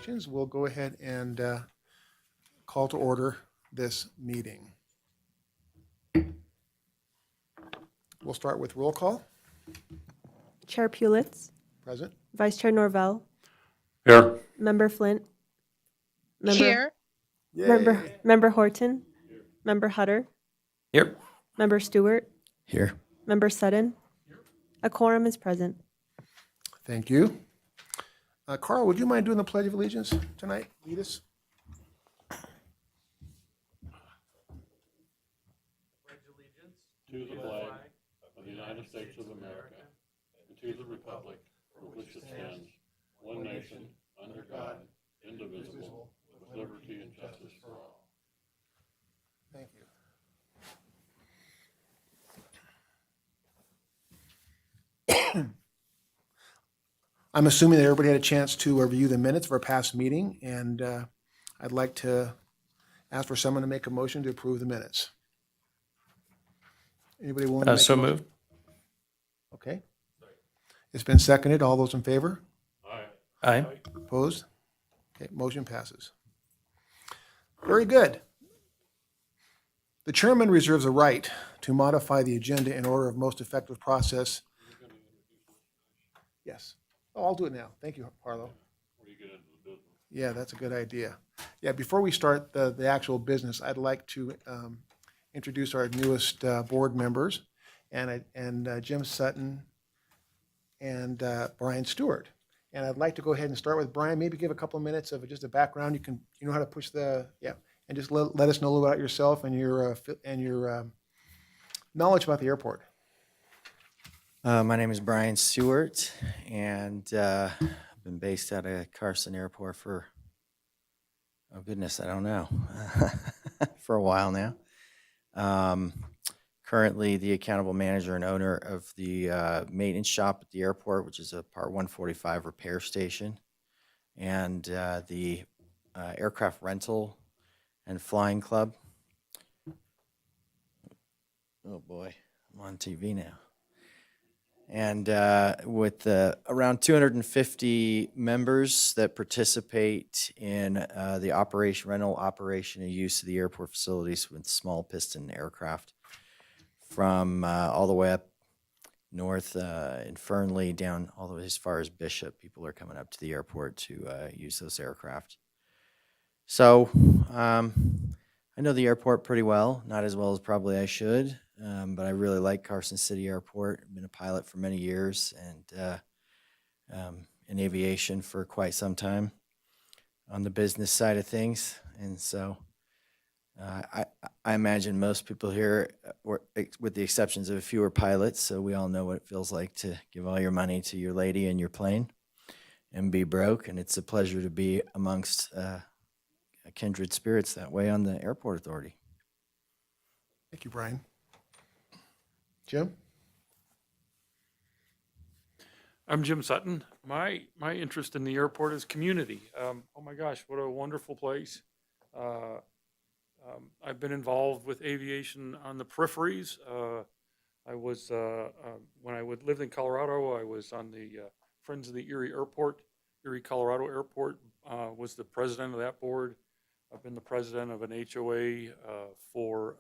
questions, we'll go ahead and call to order this meeting. We'll start with roll call. Chair Pulitz, Present. Vice Chair Norvell, Here. Member Flint, Here. Member Horton, Member Hutter, Here. Member Stewart, Here. Member Sutton. A quorum is present. Thank you. Carl, would you mind doing the Pledge of Allegiance tonight? Lead us. To the flag of the United States of America and to the republic for which it stands, one nation, under God, indivisible, with liberty and justice for all. Thank you. I'm assuming that everybody had a chance to review the minutes of our past meeting, and I'd like to ask for someone to make a motion to approve the minutes. Anybody willing to make So a motion? moved. Okay. It's been seconded. All those in favor? Aye. Opposed? Okay, motion passes. Very good. The chairman reserves a right to modify the agenda in order of most effective process. Yes. Oh, I'll do it now. Thank you, Harlow. Yeah, that's a good idea. Yeah, before we start the actual business, I'd like to introduce our newest board members, and Jim Sutton and Brian Stewart. And I'd like to go ahead and start with Brian. Maybe give a couple of minutes of just a background. You know how to push the and just let us know a little about yourself and your knowledge about the airport. My name is Brian Stewart, and I've been based out of Carson Airport for, oh goodness, I don't know, for a while now. Currently the accountable manager and owner of the maintenance shop at the airport, which is a Part 145 repair station, and the aircraft rental and flying club. Oh boy, I'm on TV now. And with around 250 members that participate in the rental operation and use of the airport facilities with small piston aircraft, from all the way up north in Fernley down all the way as far as Bishop. People are coming up to the airport to use those aircraft. So I know the airport pretty well, not as well as probably I should. But I really like Carson City Airport. I've been a pilot for many years and in aviation for quite some time on the business side of things. And so I imagine most people here, with the exceptions of a few, are pilots, so we all know what it feels like to give all your money to your lady and your plane and be broke. And it's a pleasure to be amongst kindred spirits that way on the airport authority. Thank you, Brian. Jim? I'm Jim Sutton. My interest in the airport is community. Oh my gosh, what a wonderful place. I've been involved with aviation on the peripheries. I was, when I lived in Colorado, I was on the Friends of the Erie Airport, Erie, Colorado Airport, was the president of that board. I've been the president of an HOA for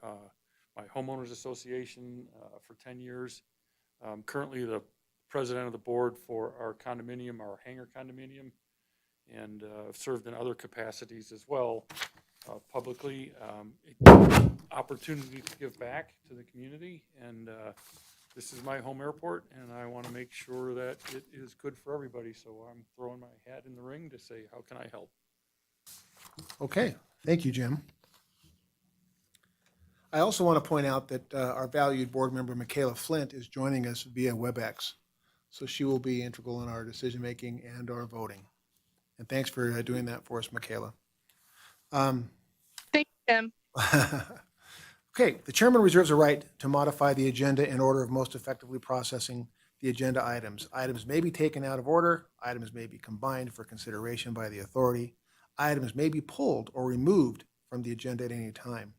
my homeowners association for 10 years. I'm currently the president of the board for our condominium, our hangar condominium, and I've served in other capacities as well publicly. Opportunity to give back to the community, and this is my home airport, and I want to make sure that it is good for everybody, so I'm throwing my hat in the ring to say, how can I help? Okay, thank you, Jim. I also want to point out that our valued board member, Michaela Flint, is joining us via WebEx. So she will be integral in our decision-making and our voting. And thanks for doing that for us, Michaela. Thank you, Jim. Okay, the chairman reserves a right to modify the agenda in order of most effectively processing the agenda items. Items may be taken out of order. Items may be combined for consideration by the authority. Items may be pulled or removed from the agenda at any time.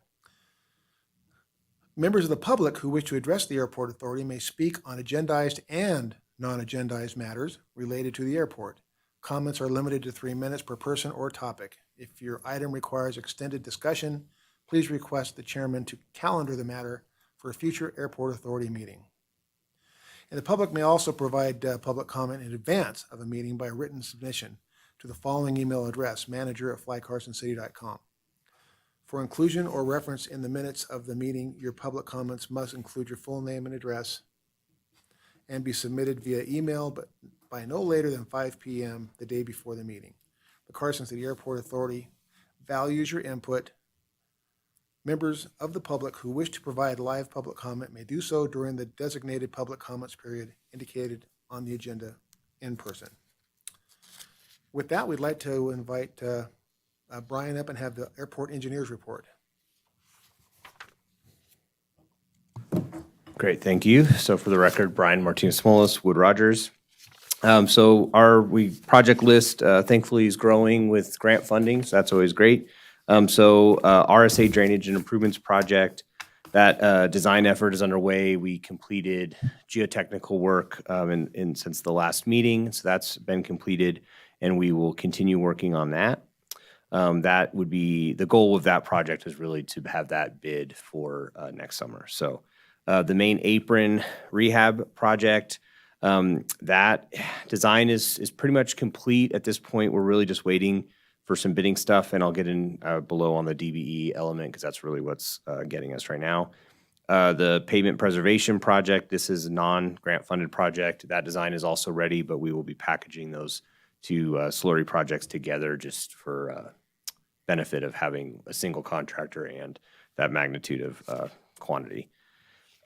Members of the public who wish to address the airport authority may speak on agendized and non-agendized matters related to the airport. Comments are limited to 3 minutes per person or topic. If your item requires extended discussion, please request the chairman to calendar the matter for a future Airport Authority meeting. And the public may also provide public comment in advance of a meeting by written submission to the following email address, manager@flycarsoncity.com. For inclusion or reference in the minutes of the meeting, your public comments must include your full name and address and be submitted via email, but by no later than 5 p.m. the day before the meeting. The Carson City Airport Authority values your input. Members of the public who wish to provide live public comment may do so during the designated public comments period indicated on the agenda in person. With that, we'd like to invite Brian up and have the airport engineers report. Great, thank you. So for the record, Brian Martinez-Smolas, Wood Rogers. So our project list thankfully is growing with grant funding, so that's always great. RSA Drainage and Improvements Project, that design effort is underway. We completed geotechnical work since the last meeting, so that's been completed, and we will continue working on that. That would be, the goal of that project is really to have that bid for next summer. So the main apron rehab project, that design is pretty much complete at this point. We're really just waiting for some bidding stuff, and I'll get in below on the DBE element because that's really what's getting us right now. The pavement preservation project, this is a non-grant funded project. That design is also ready, but we will be packaging those two slurry projects together just for benefit of having a single contractor and that magnitude of quantity.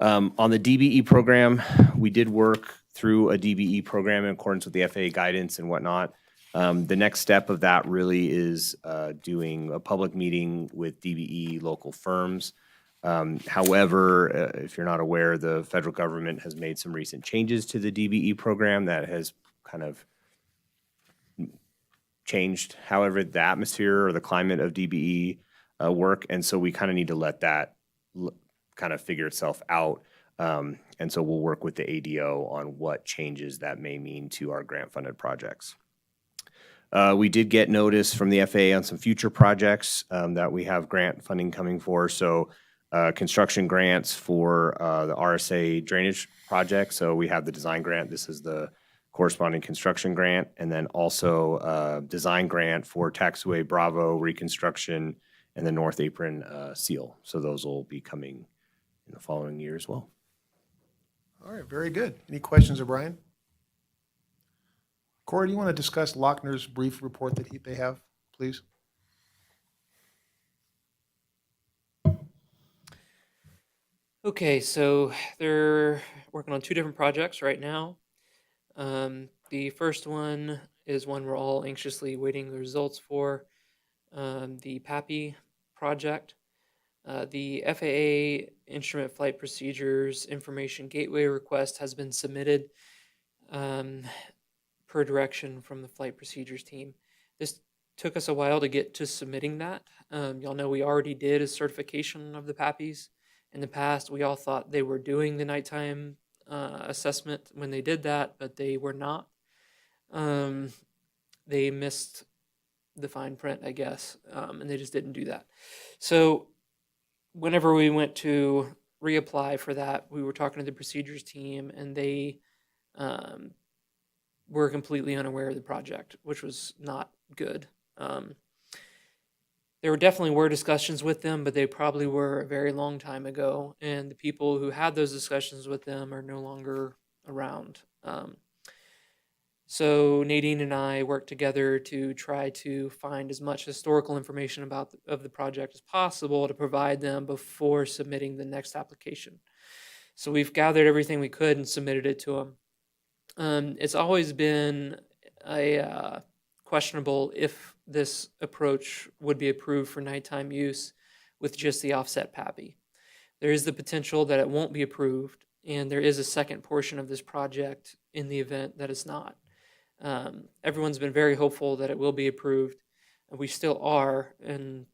On the DBE program, we did work through a DBE program in accordance with the FAA guidance and whatnot. The next step of that really is doing a public meeting with DBE local firms. However, if you're not aware, the federal government has made some recent changes to the DBE program that has kind of changed, however, the atmosphere or the climate of DBE work. And so we kind of need to let that kind of figure itself out. And so we'll work with the ADO on what changes that may mean to our grant-funded projects. We did get notice from the FAA on some future projects that we have grant funding coming for. So construction grants for the RSA drainage project. So we have the design grant. This is the corresponding construction grant. And then also design grant for taxiway Bravo reconstruction and the North Apron seal. So those will be coming in the following year as well. All right, very good. Any questions of Brian? Corey, do you want to discuss Lochner's brief report that they have, please? Okay, so they're working on two different projects right now. The first one is one we're all anxiously waiting the results for, the PAPI project. The FAA Instrument Flight Procedures Information Gateway request has been submitted per direction from the flight procedures team. This took us a while to get to submitting that. Y'all know we already did a certification of the PAPIs. In the past, we all thought they were doing the nighttime assessment when they did that, but they were not. They missed the fine print, I guess, and they just didn't do that. So whenever we went to reapply for that, we were talking to the procedures team, and they were completely unaware of the project, which was not good. There definitely were discussions with them, but they probably were a very long time ago, and the people who had those discussions with them are no longer around. So Nadine and I worked together to try to find as much historical information about of the project as possible to provide them before submitting the next application. So we've gathered everything we could and submitted it to them. It's always been a questionable if this approach would be approved for nighttime use with just the offset PAPI. There is the potential that it won't be approved, and there is a second portion of this project in the event that it's not. Everyone's been very hopeful that it will be approved, and we still are, and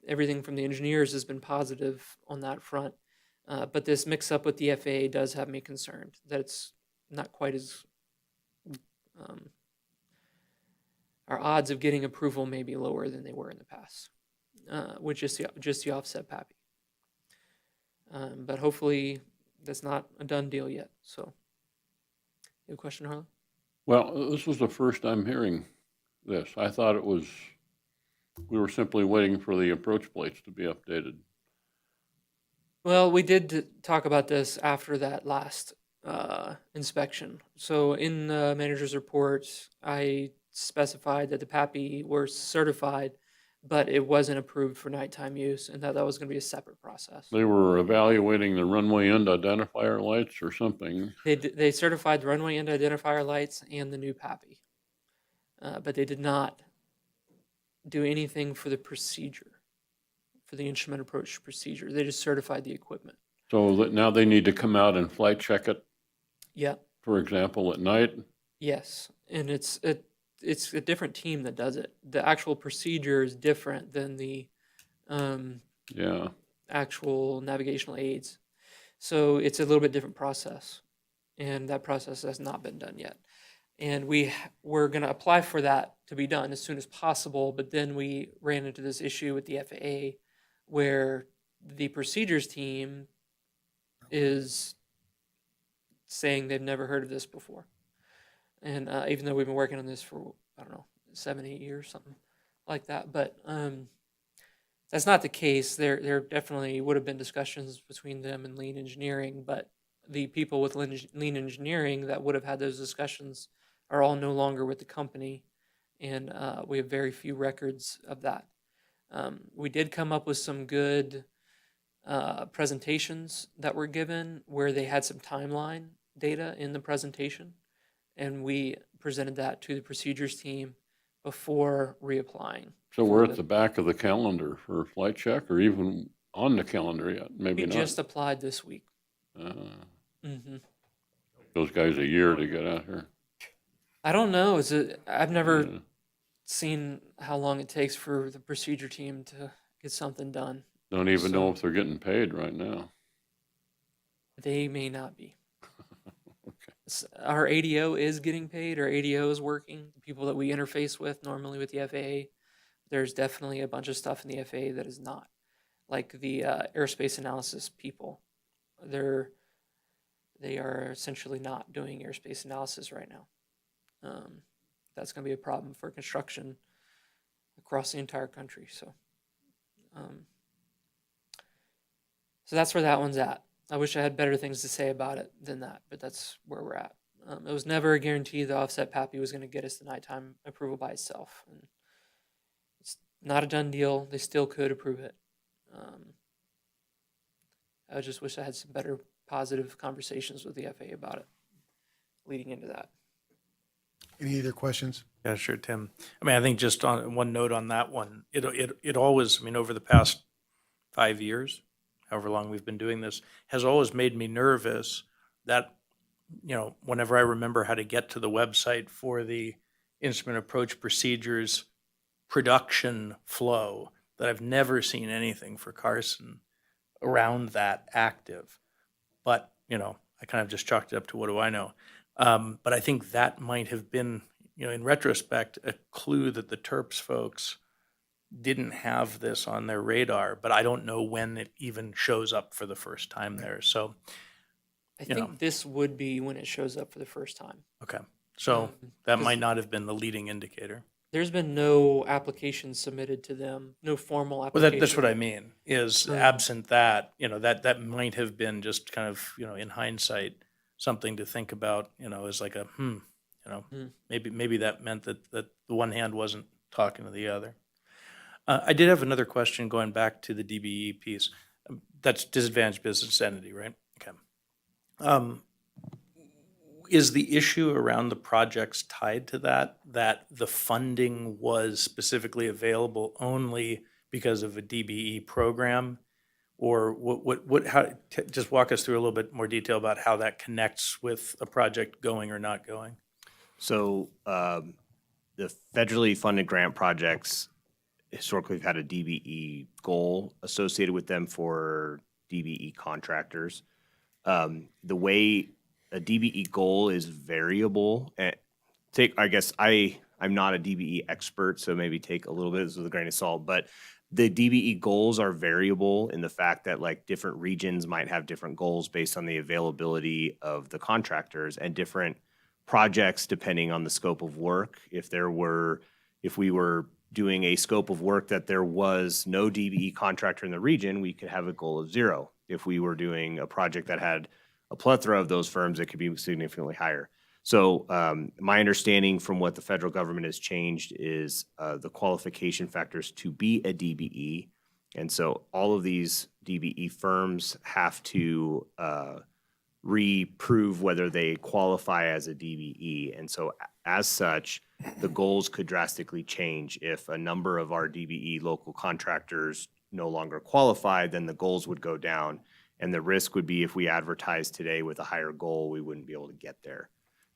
everything from the engineers has been positive on that front. But this mix-up with the FAA does have me concerned that it's not quite as our odds of getting approval may be lower than they were in the past, with just the offset PAPI. But hopefully that's not a done deal yet. So, you have a question, Harlan? Well, this was the first I'm hearing this. I thought we were simply waiting for the approach plates to be updated. Well, we did talk about this after that last inspection. So in the manager's report, I specified that the PAPI were certified, but it wasn't approved for nighttime use, and that was going to be a separate process. They were evaluating the runway end identifier lights or something. They certified the runway end identifier lights and the new PAPI, but they did not do anything for the procedure, for the instrument approach procedure. They just certified the equipment. So that now they need to come out and flight check it, Yeah. for example, at night. Yes, and it's a different team that does it. The actual procedure is different than the Yeah. actual navigational aids. So it's a little bit different process, and that process has not been done yet. And we're going to apply for that to be done as soon as possible, but then we ran into this issue with the FAA where the procedures team is saying they've never heard of this before. And even though we've been working on this for, I don't know, 7-8 years, something like that. But that's not the case. There definitely would have been discussions between them and lean engineering, but the people with lean engineering that would have had those discussions are all no longer with the company, and we have very few records of that. We did come up with some good presentations that were given where they had some timeline data in the presentation, and we presented that to the procedures team before reapplying. So we're at the back of the calendar for flight check, or even on the calendar yet? Maybe We not. just applied this week. Mm-hmm. Those guys a year to get out here. I don't know. I've never Yeah. seen how long it takes for the procedure team to get something done. Don't even know So- if they're getting paid right now. They may not be. Okay. Our ADO is getting paid. Our ADO is working. The people that we interface with normally with the FAA, there's definitely a bunch of stuff in the FAA that is not. Like the airspace analysis people, they are essentially not doing airspace analysis right now. That's going to be a problem for construction across the entire country. So that's where that one's at. I wish I had better things to say about it than that, but that's where we're at. It was never a guarantee the offset PAPI was going to get us the nighttime approval by itself. And it's not a done deal. They still could approve it. I just wish I had some better positive conversations with the FAA about it leading into that. Any other questions? Yeah, sure, Tim. I mean, I think just on one note on that one, it always, I mean, over the past 5 years, however long we've been doing this, has always made me nervous that, whenever I remember how to get to the website for the instrument approach procedures production flow, that I've never seen anything for Carson around that active. But, I kind of just chalked it up to what do I know. But I think that might have been, in retrospect, a clue that the TERPS folks didn't have this on their radar, but I don't know when it even shows up for the first time there. So, I think this would be when it shows up for the first time. okay. So that 'cause might not have been the leading indicator. There's been no application submitted to them, no formal Well, application. that's what I mean, is absent that, that might have been just kind of, in hindsight, something to think about, as like a, maybe that meant that the one hand wasn't talking to the other. I did have another question going back to the DBE piece. That's disadvantaged business entity, right? Okay. Is the issue around the projects tied to that the funding was specifically available only because of a DBE program? Or just walk us through a little bit more detail about how that connects with a project going or not going? So the federally funded grant projects historically have had a DBE goal associated with them for DBE contractors. The way a DBE goal is variable, I I'm not a DBE expert, so maybe take a little bit with a grain of salt, but the DBE goals are variable in the fact that like different regions might have different goals based on the availability of the contractors and different projects depending on the scope of work. If we were doing a scope of work that there was no DBE contractor in the region, we could have a goal of 0. If we were doing a project that had a plethora of those firms, it could be significantly higher. So my understanding from what the federal government has changed is the qualification factors to be a DBE. And so all of these DBE firms have to reprove whether they qualify as a DBE. And so as such, the goals could drastically change. If a number of our DBE local contractors no longer qualify, then the goals would go down. And the risk would be if we advertise today with a higher goal, we wouldn't be able to get there.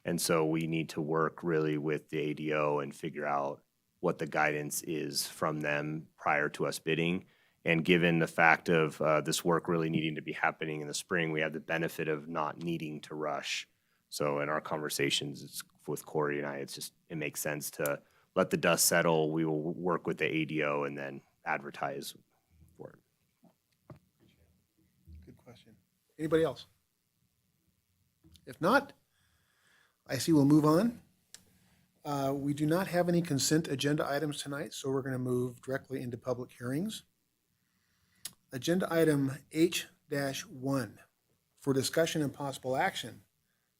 And so we need to work really with the ADO and figure out what the guidance is from them prior to us bidding. And given the fact of this work really needing to be happening in the spring, we have the benefit of not needing to rush. So in our conversations with Corey and I, it makes sense to let the dust settle. We will work with the ADO and then advertise for it. Good question. Anybody else? If not, I see we'll move on. We do not have any consent agenda items tonight, so we're going to move directly into public hearings. Agenda item H-1 for discussion and possible action.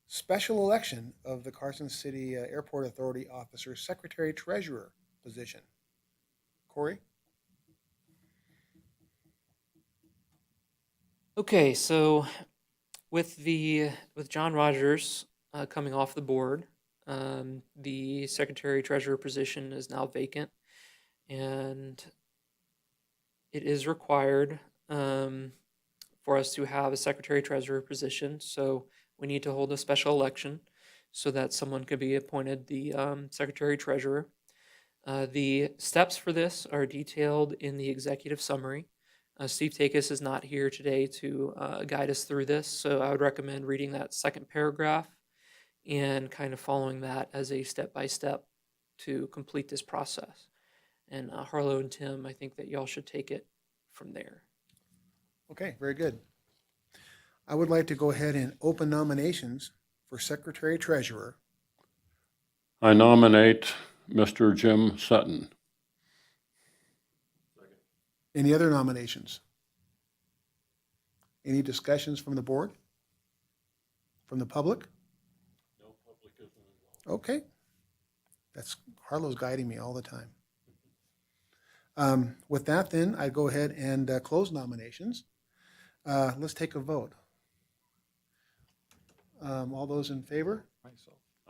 Special election of the Carson City Airport Authority Officer Secretary Treasurer position. Corey? Okay, so with John Rogers coming off the board, the secretary treasurer position is now vacant, and it is required for us to have a secretary treasurer position. So we need to hold a special election so that someone could be appointed the secretary treasurer. The steps for this are detailed in the executive summary. Steve Takis is not here today to guide us through this, so I would recommend reading that second paragraph and kind of following that as a step-by-step to complete this process. And Harlow and Tim, I think that y'all should take it from there. Okay, very good. I would like to go ahead and open nominations for Secretary Treasurer. I nominate Mr. Jim Sutton. Any other nominations? Any discussions from the board? From the public? No public is involved. Okay. Harlow's guiding me all the time. With that then, I go ahead and close nominations. Let's take a vote. All those in favor?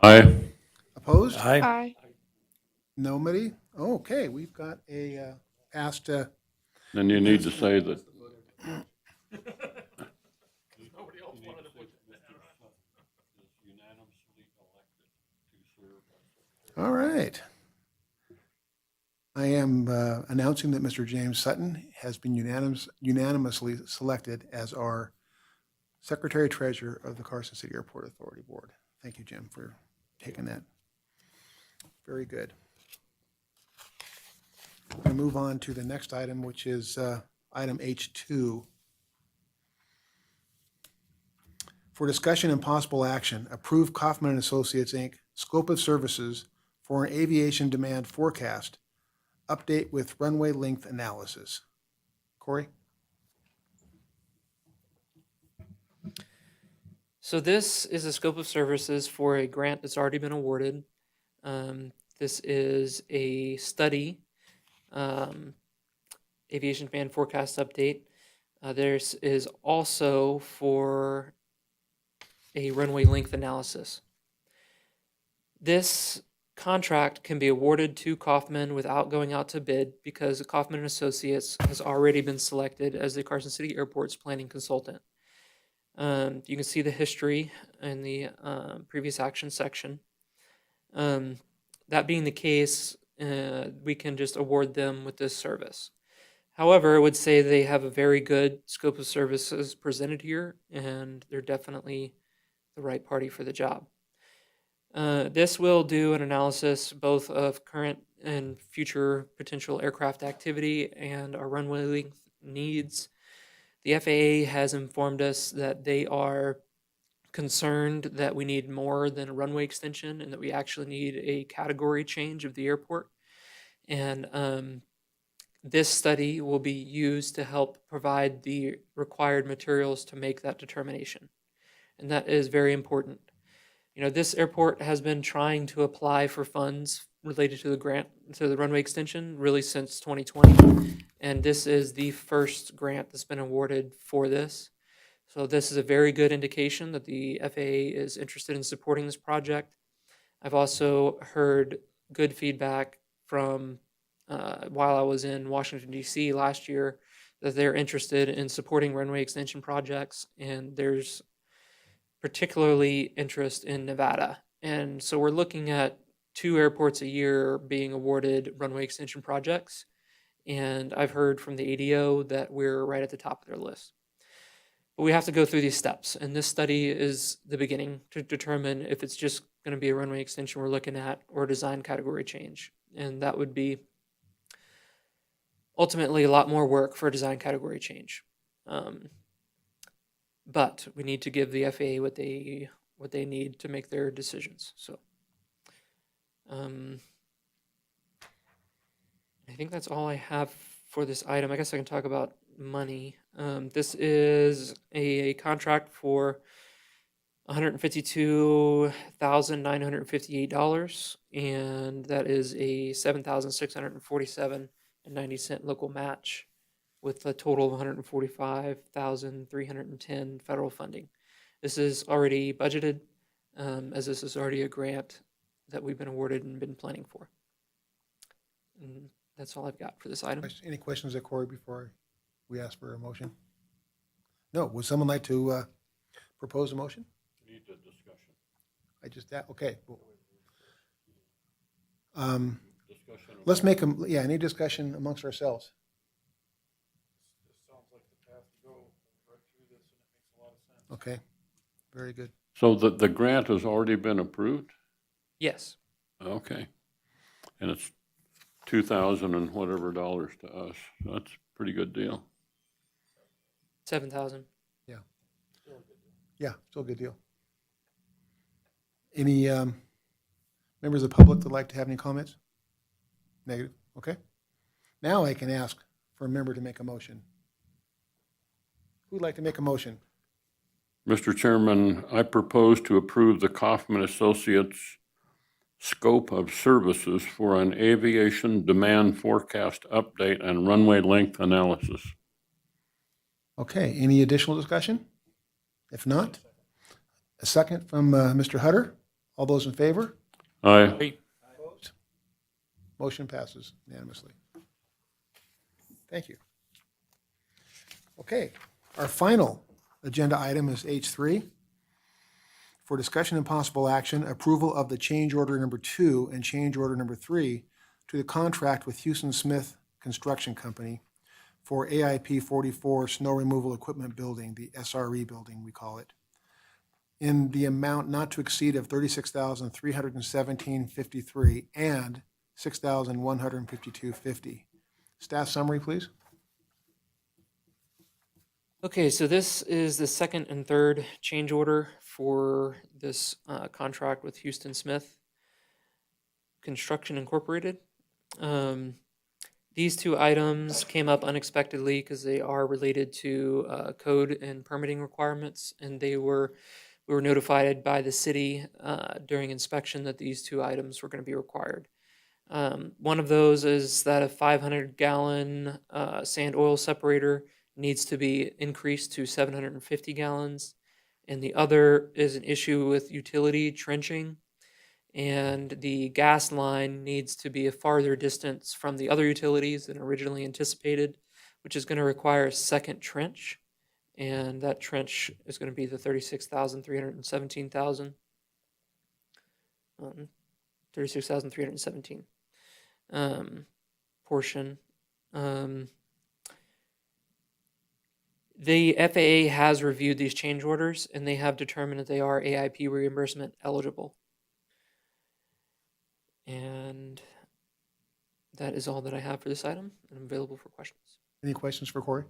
Aye. Opposed? Aye. Aye. Nobody? Okay, we've got a passed. Then you need to say that. All right. I am announcing that Mr. James Sutton has been unanimously selected as our Secretary Treasurer of the Carson City Airport Authority Board. Thank you, Jim, for taking that. Very good. I'm going to move on to the next item, which is item H2. For discussion and possible action, approve Kaufman and Associates, Inc. scope of services for an aviation demand forecast, update with runway length analysis. Corey? So this is a scope of services for a grant that's already been awarded. This is a study, aviation demand forecast update. There's is also for a runway length analysis. This contract can be awarded to Kaufman without going out to bid because Kaufman and Associates has already been selected as the Carson City Airport's planning consultant. You can see the history in the previous action section. That being the case, we can just award them with this service. However, I would say they have a very good scope of services presented here, and they're definitely the right party for the job. This will do an analysis both of current and future potential aircraft activity and our runway length needs. The FAA has informed us that they are concerned that we need more than a runway extension and that we actually need a category change of the airport. And this study will be used to help provide the required materials to make that determination. And that is very important. You know, this airport has been trying to apply for funds related to the grant, to the runway extension, really since 2020. And this is the first grant that's been awarded for this. So this is a very good indication that the FAA is interested in supporting this project. I've also heard good feedback from while I was in Washington, D.C. last year, that they're interested in supporting runway extension projects, and there's particularly interest in Nevada. And so we're looking at 2 airports a year being awarded runway extension projects. And I've heard from the ADO that we're right at the top of their list. But we have to go through these steps. And this study is the beginning to determine if it's just going to be a runway extension we're looking at or a design category change. And that would be ultimately a lot more work for a design category change. But we need to give the FAA what they need to make their decisions. So I think that's all I have for this item. I guess I can talk about money. This is a contract for $152,958, and that is a $7,647.90 local match, with a total of $145,310 federal funding. This is already budgeted, as this is already a grant that we've been awarded and been planning for. And that's all I've got for this item. Any questions of Corey before we ask for a motion? No, would someone like to propose a motion? Need a discussion. Okay. Discussion. Let's make them, any discussion amongst ourselves. Okay, very good. So the grant has already been approved? Yes. Okay. And it's 2,000 and whatever dollars to us. That's a pretty good deal. 7,000. Yeah, still a good deal. Any members of the public that would like to have any comments? Negative, okay. Now I can ask for a member to make a motion. Who'd like to make a motion? Mr. Chairman, I propose to approve the Kaufman Associates scope of services for an aviation demand forecast update and runway length analysis. Okay, any additional discussion? If not, a second from Mr. Hutter. All those in favor? Aye. Opposed? Motion passes unanimously. Thank you. Okay, our final agenda item is H3. For discussion and possible action, approval of the change order number 2 and change order number 3 to the contract with Houston Smith Construction Company for AIP 44 Snow Removal Equipment Building, the SRE building we call it, in the amount not to exceed of $36,317.53 and $6,152.50. Staff summary, please. Okay, so this is the second and third change order for this contract with Houston Smith Construction Incorporated. These 2 items came up unexpectedly because they are related to code and permitting requirements, and we were notified by the city during inspection that these 2 items were going to be required. One of those is that a 500-gallon sand oil separator needs to be increased to 750 gallons. And the other is an issue with utility trenching. And the gas line needs to be a farther distance from the other utilities than originally anticipated, which is going to require a second trench. And that trench is going to be the 36,317 portion. The FAA has reviewed these change orders, and they have determined that they are AIP reimbursement eligible. And that is all that I have for this item, and I'm available for questions. Any questions for Corey?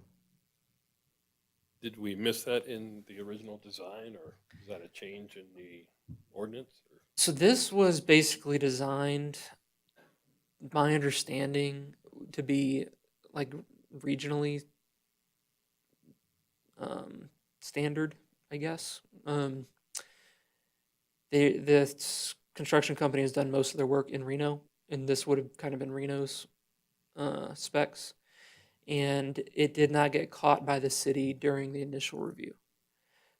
Did we miss that in the original design, or is that a change in the ordinance? Or- So this was basically designed, my understanding, to be like regionally standard, I guess. The construction company has done most of their work in Reno, and this would have kind of been Reno's specs. And it did not get caught by the city during the initial review.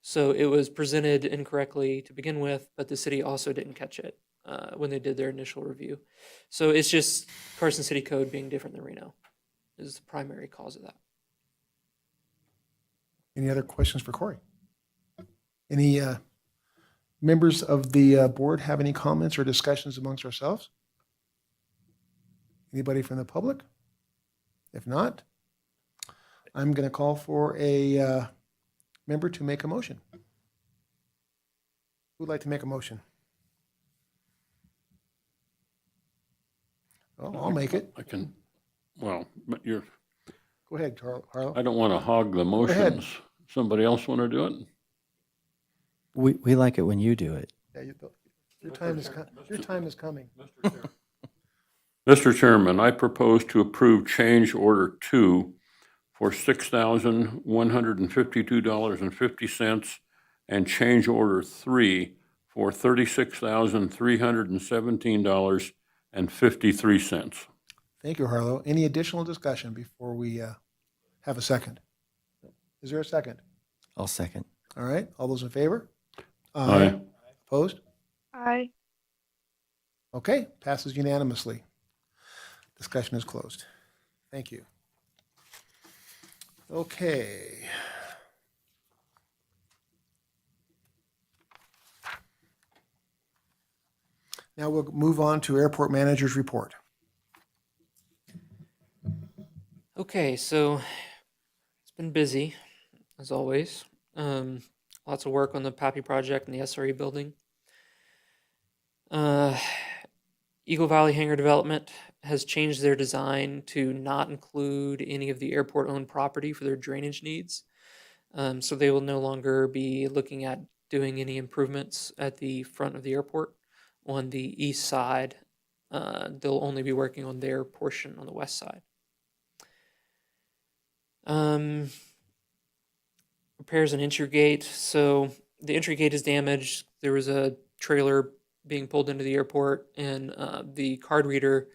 So it was presented incorrectly to begin with, but the city also didn't catch it when they did their initial review. So it's just Carson City Code being different than Reno is the primary cause of that. Any other questions for Corey? Any members of the board have any comments or discussions amongst ourselves? Anybody from the public? If not, I'm going to call for a member to make a motion. Who would like to make a motion? Oh, I'll make it. I can, well, but you're, Go ahead, Harlow. I don't want to hog the ahead. motions. Somebody else want to do it? We like it when you do it. Yeah, your time is coming. Mr. Chairman, I propose to approve change order 2 for $6,152.50 and change order 3 for $36,317.53. Thank you, Harlow. Any additional discussion before we have a second? Is there a second? I'll second. All right, all those in favor? Aye. Opposed? Aye. Okay, passes unanimously. Discussion is closed. Thank you. Okay. Now we'll move on to airport manager's report. Okay, so it's been busy, as always. Lots of work on the PAPI project and the SRE building. Eagle Valley Hangar Development has changed their design to not include any of the airport-owned property for their drainage needs. So they will no longer be looking at doing any improvements at the front of the airport on the east side. They'll only be working on their portion on the west side. Repairs an entry gate. So the entry gate is damaged. There was a trailer being pulled into the airport, and the card reader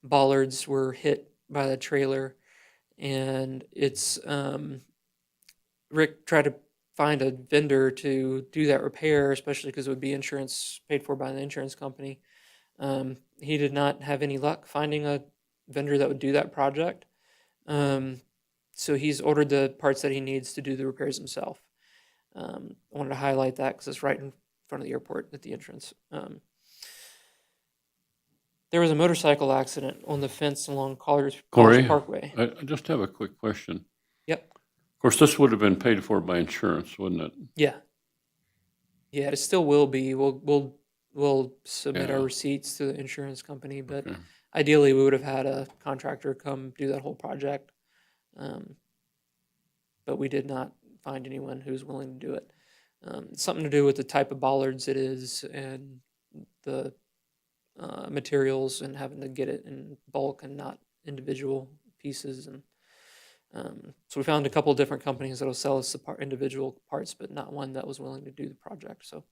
bollards were hit by the trailer. And it's Rick tried to find a vendor to do that repair, especially because it would be insurance paid for by the insurance company. He did not have any luck finding a vendor that would do that project. So he's ordered the parts that he needs to do the repairs himself. I wanted to highlight that because it's right in front of the airport at the entrance. There was a motorcycle accident on the fence along College Corey, Parkway. I just have a quick question. Yep. Of course, this would have been paid for by insurance, wouldn't it? Yeah. Yeah, it still will be. We'll submit our Yeah. receipts to the insurance company, but Okay. ideally we would have had a contractor come do that whole project. But we did not find anyone who's willing to do it. It's something to do with the type of bollards it is and the materials and having to get it in bulk and not individual pieces. And so we found a couple of different companies that will sell us the individual parts, but not one that was willing to do the project. So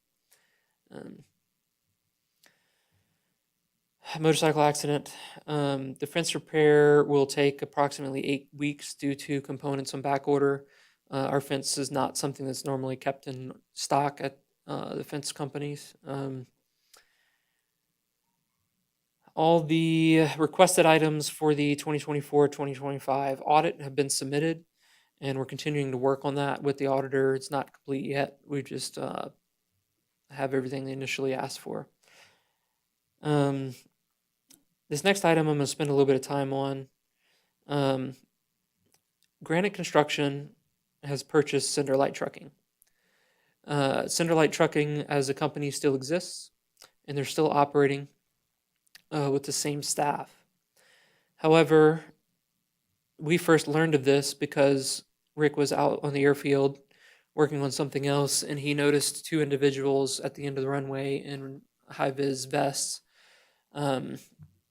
motorcycle accident. The fence repair will take approximately 8 weeks due to components on back order. Our fence is not something that's normally kept in stock at the fence companies. All the requested items for the 2024-2025 audit have been submitted, and we're continuing to work on that with the auditor. It's not complete yet. We just have everything they initially asked for. This next item I'm going to spend a little bit of time on. Granite Construction has purchased Cinder Light Trucking. Cinder Light Trucking as a company still exists, and they're still operating. with the same staff. However, we first learned of this because Rick was out on the airfield working on something else, and he noticed two individuals at the end of the runway in high-vis vests,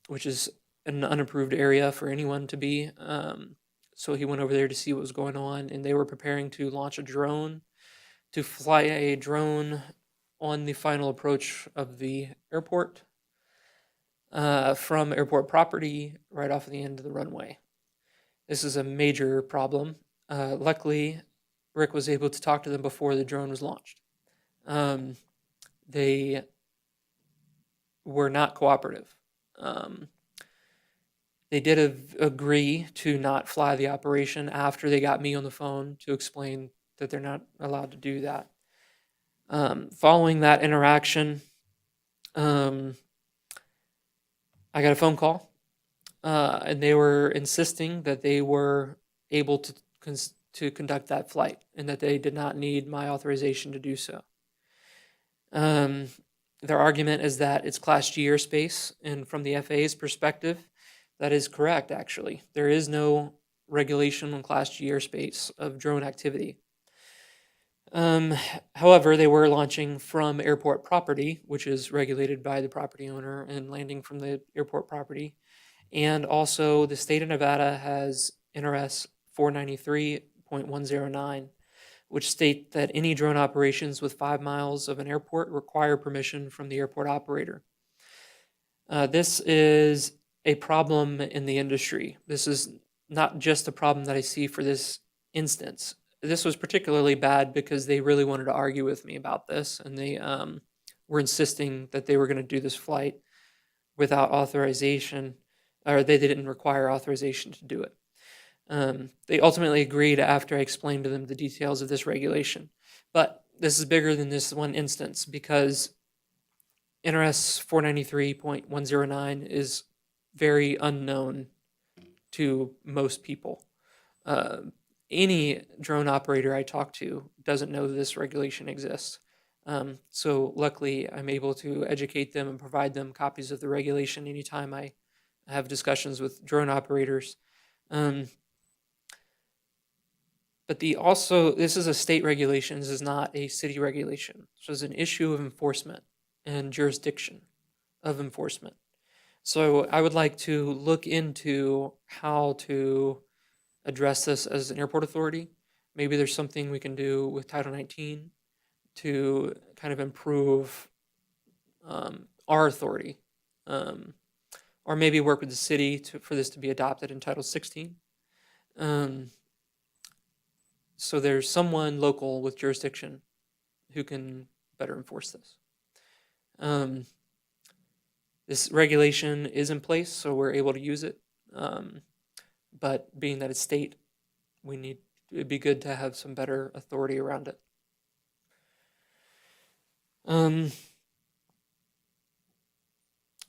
which is an unapproved area for anyone to be. So he went over there to see what was going on, and they were preparing to launch a drone, to fly a drone on the final approach of the airport from airport property right off the end of the runway. This is a major problem. Luckily, Rick was able to talk to them before the drone was launched. They were not cooperative. They did agree to not fly the operation after they got me on the phone to explain that they're not allowed to do that. Following that interaction, I got a phone call, and they were insisting that they were able to conduct that flight and that they did not need my authorization to do so. Their argument is that it's Class G airspace, and from the FAA's perspective, that is correct, actually. There is no regulation on Class G airspace of drone activity. However, they were launching from airport property, which is regulated by the property owner, and landing from the airport property. And also, the state of Nevada has NRS 493.109, which state that any drone operations with 5 miles of an airport require permission from the airport operator. This is a problem in the industry. This is not just a problem that I see for this instance. This was particularly bad because they really wanted to argue with me about this, and they were insisting that they were going to do this flight without authorization, or they didn't require authorization to do it. They ultimately agreed after I explained to them the details of this regulation. But this is bigger than this one instance because NRS 493.109 is very unknown to most people. Any drone operator I talk to doesn't know this regulation exists. So luckily, I'm able to educate them and provide them copies of the regulation anytime I have discussions with drone operators. But this is a state regulation. This is not a city regulation. So it's an issue of enforcement and jurisdiction of enforcement. So I would like to look into how to address this as an airport authority. Maybe there's something we can do with Title 19 to kind of improve our authority, or maybe work with the city for this to be adopted in Title 16. So there's someone local with jurisdiction who can better enforce this. This regulation is in place, so we're able to use it. But being that it's state, it'd be good to have some better authority around it.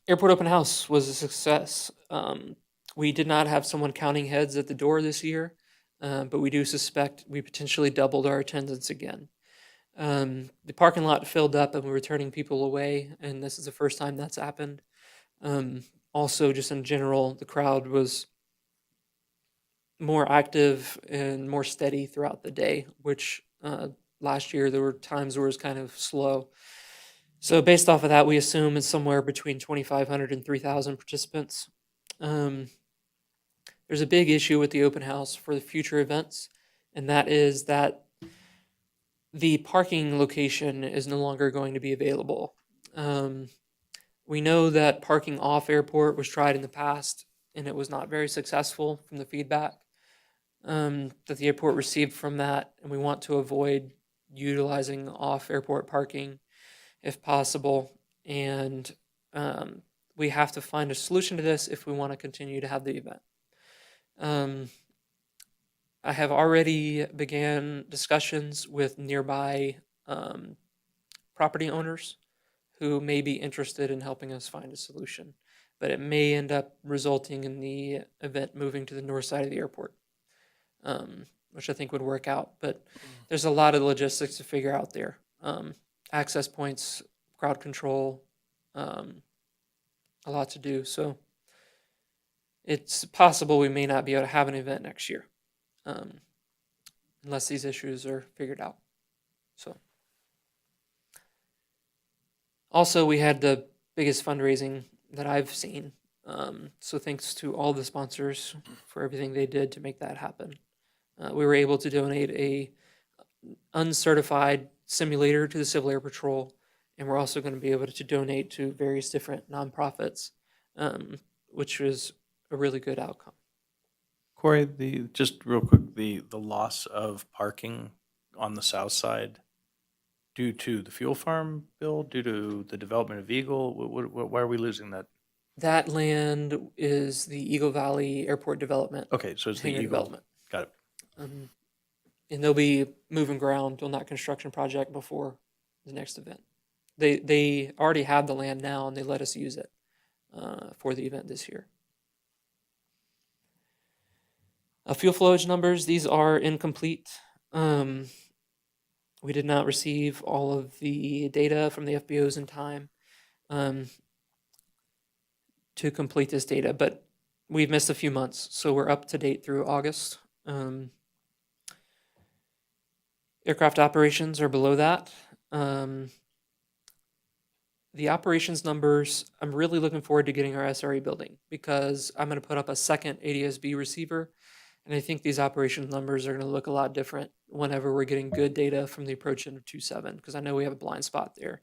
Airport open house was a success. We did not have someone counting heads at the door this year, but we do suspect we potentially doubled our attendance again. The parking lot filled up and we were turning people away, and this is the first time that's happened. Also, just in general, the crowd was more active and more steady throughout the day, which last year there were times where it was kind of slow. So based off of that, we assume it's somewhere between 2,500 and 3,000 participants. There's a big issue with the open house for the future events, and that is that the parking location is no longer going to be available. We know that parking off airport was tried in the past, and it was not very successful from the feedback that the airport received from that, and we want to avoid utilizing off airport parking if possible, and we have to find a solution to this if we want to continue to have the event. I have already began discussions with nearby property owners who may be interested in helping us find a solution, but it may end up resulting in the event moving to the north side of the airport, which I think would work out, but there's a lot of logistics to figure out there. Access points, crowd control, a lot to do. So it's possible we may not be able to have an event next year, unless these issues are figured out. So also, we had the biggest fundraising that I've seen. So thanks to all the sponsors for everything they did to make that happen. We were able to donate a uncertified simulator to the Civil Air Patrol, and we're also going to be able to donate to various different nonprofits, which was a really good outcome. Corey, just real quick, the loss of parking on the south side due to the fuel farm bill, due to the development of Eagle, why are we losing that? That land is the Eagle Valley Airport Development. Okay, so it's the hangar Eagle. development. Got it. And they'll be moving ground on that construction project before the next event. They already have the land now, and they let us use it for the event this year. Fuel flowage numbers, these are incomplete. We did not receive all of the data from the FBOs in time to complete this data, but we've missed a few months, so we're up to date through August. Aircraft operations are below that. The operations numbers, I'm really looking forward to getting our SRE building because I'm going to put up a second ADS-B receiver. And I think these operations numbers are going to look a lot different whenever we're getting good data from the approach end of 2.7, because I know we have a blind spot there.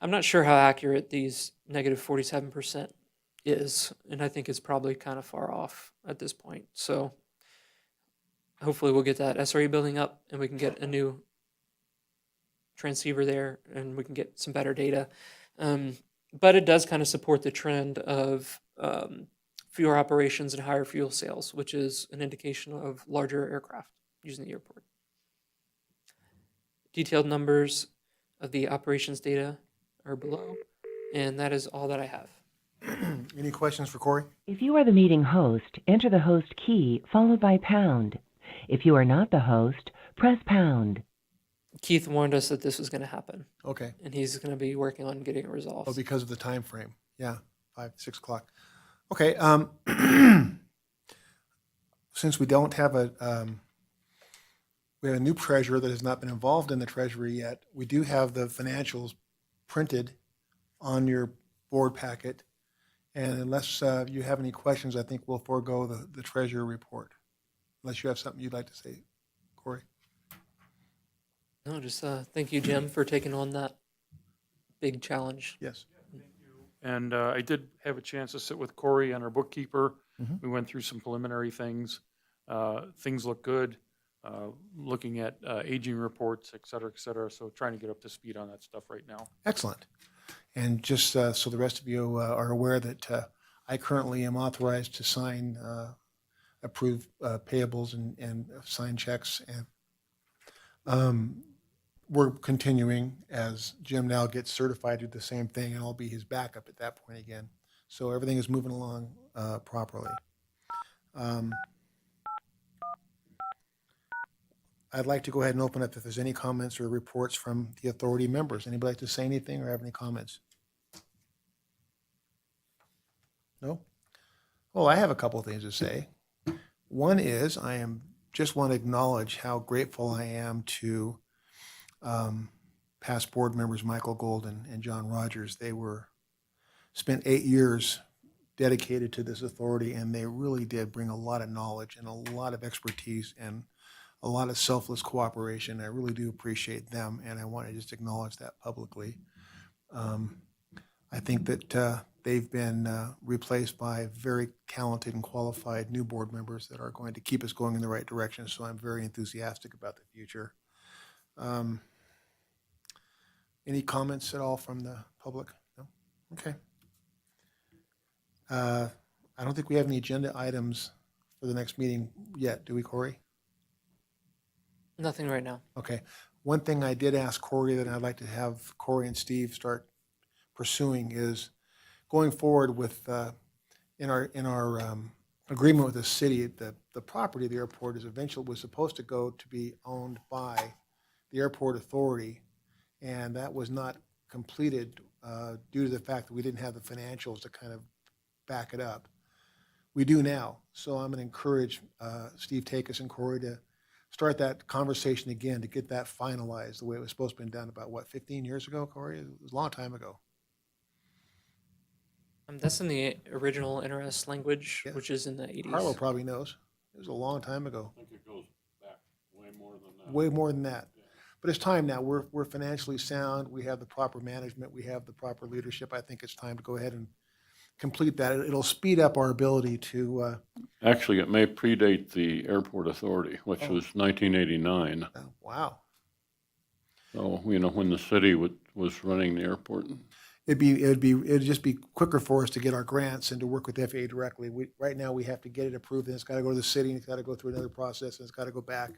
I'm not sure how accurate these negative 47% is, and I think it's probably kind of far off at this point. So hopefully we'll get that SRE building up and we can get a new transceiver there and we can get some better data. But it does kind of support the trend of fewer operations and higher fuel sales, which is an indication of larger aircraft using the airport. Detailed numbers of the operations data are below, and that is all that I have. Any questions for Corey? If you are the meeting host, enter the host key followed by pound. If you are not the host, press pound. Keith warned us that this was going to happen, Okay. and he's going to be working on getting it resolved. Oh, because of the time frame. Yeah, 6 o'clock. Okay. Since we don't have we have a new treasurer that has not been involved in the treasury yet, we do have the financials printed on your board packet. And unless you have any questions, I think we'll forego the treasurer report. Unless you have something you'd like to say, Corey. No, just thank you, Jim, for taking on that big challenge. Yes. And I did have a chance to sit with Corey and our bookkeeper. Mhm. We went through some preliminary things. Things look good, looking at aging reports, et cetera, so trying to get up to speed on that stuff right now. Excellent. And just so the rest of you are aware that I currently am authorized to sign, approve payables and sign checks. And we're continuing as Jim now gets certified to do the same thing, and I'll be his backup at that point again. So everything is moving along properly. I'd like to go ahead and open up if there's any comments or reports from the authority members. Anybody like to say anything or have any comments? No? Well, I have a couple of things to say. One is just want to acknowledge how grateful I am to past board members Michael Golden and John Rogers. They spent 8 years dedicated to this authority, and they really did bring a lot of knowledge and a lot of expertise and a lot of selfless cooperation. I really do appreciate them, and I want to just acknowledge that publicly. I think that they've been replaced by very talented and qualified new board members that are going to keep us going in the right direction, so I'm very enthusiastic about the future. Any comments at all from the public? No? Okay. I don't think we have any agenda items for the next meeting yet, do we, Corey? Nothing right now. Okay. One thing I did ask Corey that I'd like to have Corey and Steve start pursuing is going forward with, in our agreement with the city, the property of the airport was supposed to go to be owned by the airport authority, and that was not completed due to the fact that we didn't have the financials to kind of back it up. We do now. So I'm going to encourage Steve Takis and Corey to start that conversation again to get that finalized the way it was supposed to be done about, what, 15 years ago, Corey? It was a long time ago. That's in the original NRS language, Yeah. which is in the 80s. Harlow probably knows. It was a long time ago. I think it goes back way more than that. Way more than that. But it's time now. We're financially sound. We have the proper management. We have the proper leadership. I think it's time to go ahead and complete that. It'll speed up our ability to, Actually, it may predate the airport authority, which was 1989. wow. So, you know, when the city was running the airport. It'd just be quicker for us to get our grants and to work with FAA directly. Right now, we have to get it approved, and it's got to go to the city, and it's got to go through another process, and it's got to go back,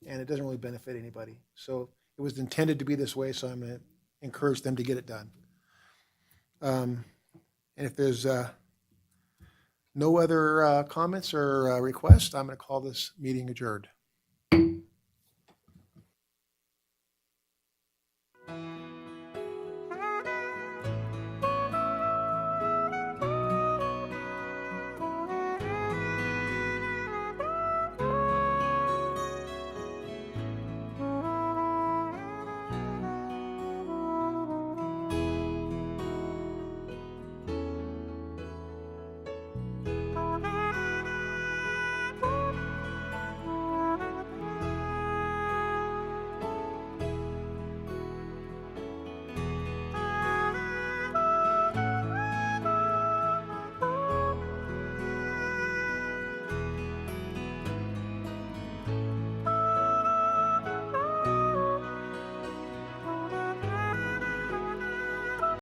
and it doesn't really benefit anybody. So it was intended to be this way, so I'm going to encourage them to get it done. And if there's no other comments or requests, I'm going to call this meeting adjourned.